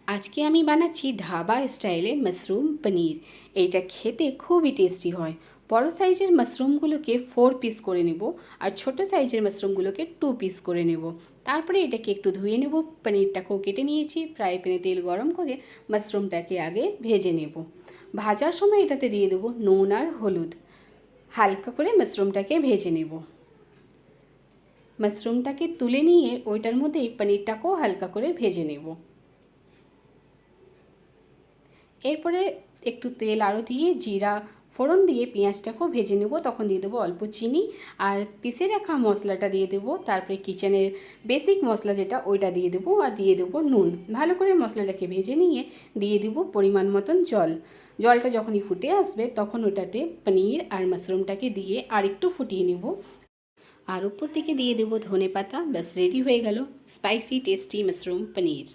আজকে আমি বানাচ্ছি ধাবা স্টাইলে মাশরুম পনির। এইটা খেতে খুবই টেস্টি হয়। বড় সাইজের মাশরুমগুলোকে 4 পিস করে নেব আর ছোট সাইজের মাশরুমগুলোকে 2 পিস করে নেব। তারপরে এটাকে একটু ধুয়ে নেব। পনিরটাকেও কেটে নিয়েছি। ফ্রাই প্যানে তেল গরম করে মাশরুমটাকে আগে ভেজে নেব। ভাজার সময় এটাতে দিয়ে দেবো নুন আর হলুদ। হালকা করে মাশরুমটাকে ভেজে নেব। মাশরুমটাকে তুলে নিয়ে ওইটার মধ্যেই পনিরটাকেও হালকা করে ভেজে নেব। এরপরে একটু তেল আরও দিয়ে জিরা ফোড়ন দিয়ে পেঁয়াজটাকেও ভেজে নেব। তখন দিয়ে দেবো অল্প চিনি আর পিষে রাখা মশলাটা দিয়ে দেবো। তারপরে কিচেনের বেসিক মশলা যেটা ওইটা দিয়ে দেবো আর দিয়ে দেবো নুন। ভালো করে মশলাটাকে ভেজে নিয়ে দিয়ে দেবো পরিমাণ মতন জল। জলটা যখনই ফুটে আসবে তখন ওটাতে পনির আর মাশরুমটাকে দিয়ে আর একটু ফুটিয়ে নেব। আর উপর থেকে দিয়ে দেবো ধনেপাতা। ব্যাস রেডি হয়ে গেল স্পাইসি টেস্টি মাশরুম পনির।